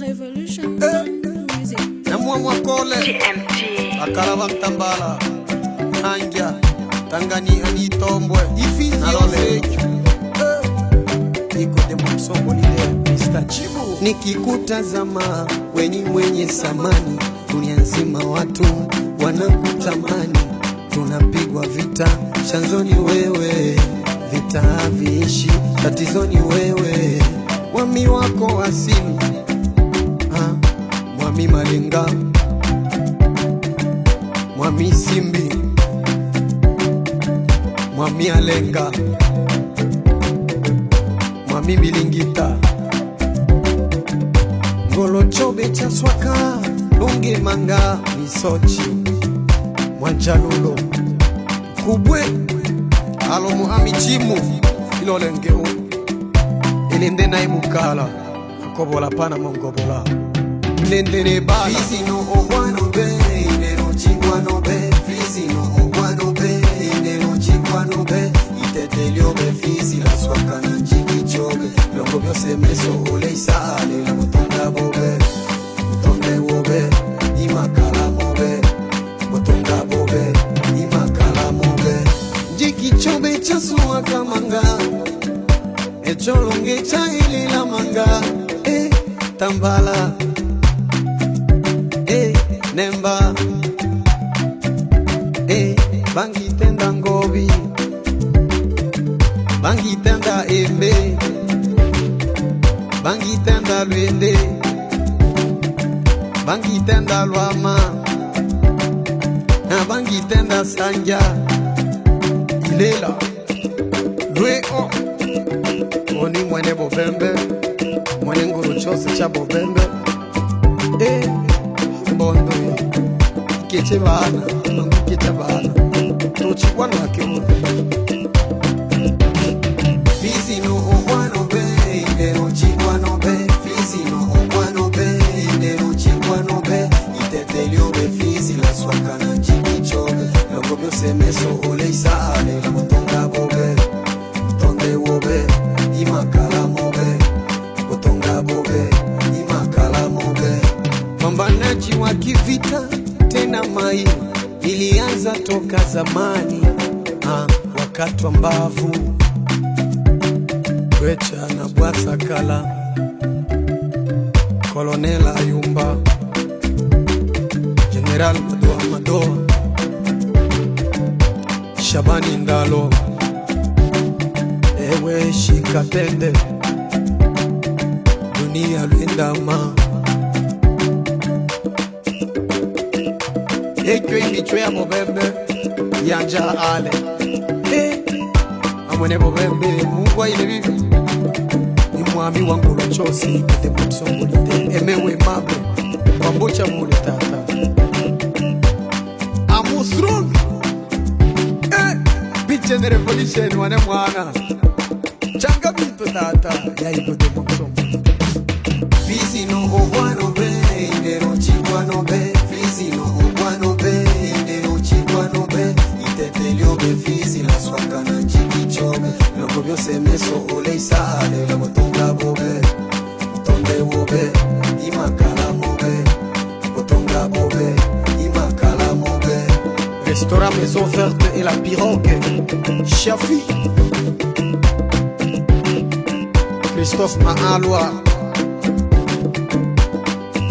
Revolution Music. Na mwa kole akaravan tambala hangya tangani ani tombwe ifizi nalole iko de msongo lile Mr. Chibu. Nikikutazama weni mwenye samani, dunia nzima watu wanakutamani. Tunapigwa vita, chanzoni wewe, vita haviishi, tatizoni wewe. Mwami wako asili, Mwami Malenga, Mwami Simbi, Mwami Alenga, Mwami Bilingita, Ngolo chobe cha swaka, lunge manga, misochi, Mwanjalulo, Kubwe, Alomu amichimu, ilolengeo, ilinde na imukala, akobola pana mongobola. Nendere ba Fizi no ogwano be Inero chingwano be Fizi no ogwano be Inero chingwano be Itetelio be Fizi la swaka na njiki chobe Longo byose meso ole isale La mutonga bobe Mutonge wobe Imakala mobe Mutonga bobe Imakala mobe Njiki chobe chasu waka manga Echo longe cha ili la manga Tambala Nemba bangi tenda ngobi, bangi tenda embe, bangi tenda luende, bangi tenda luama, bangi tenda sanja, ilela lue o oni mwene bobembe, mwene nguru chose cha bobembe mbondo ikeche bana ikeche bana tochi kwana kemu Fizi no ogwano be Inero chingwano be Fizi no ogwano be Inero chingwano be Itetelio be Fizi la swaka na njiki chobe Longo byose meso ole isale La mutonga bobe Mutonde wobe Imakala mobe Mutonga bobe Imakala mobe Pambanaji wa kivita tena mai ilianza toka zamani, wakati wa mbavu Kwecha na Bwatsa Kala, Kolonela Ayumba, General Madoa Madoa, Shabani Ndalo, ewe shikatende, dunia lwendama Ekyo imichwe ya bobembe Yanja ale Amwene bobembe Mungwa ile bibi Imwami wangu rochosi Kete mtsongo lite Emewe mabe Wambocha mule tata Amu strong Biche ne revolution wane mwana Changa bito tata Ya iko de mtsongo Fizi no ogwano be Inero chingwano be Fizi no ogwano be Inero chingwano be Itetelio be Fizi la swaka na njiki chobe Longo byose meso ole isale La mutonga bobe Mutonde wobe Imakala mobe Mutonga bobe Imakala mobe Restaurant Maison Verte et la Pirogue Shafi Christophe Mahalwa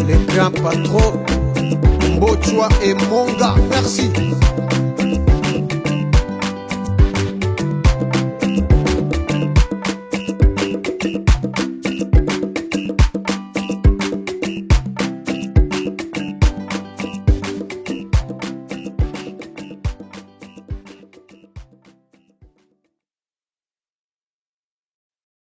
Les grands patrons Mbochwa et Monga, merci.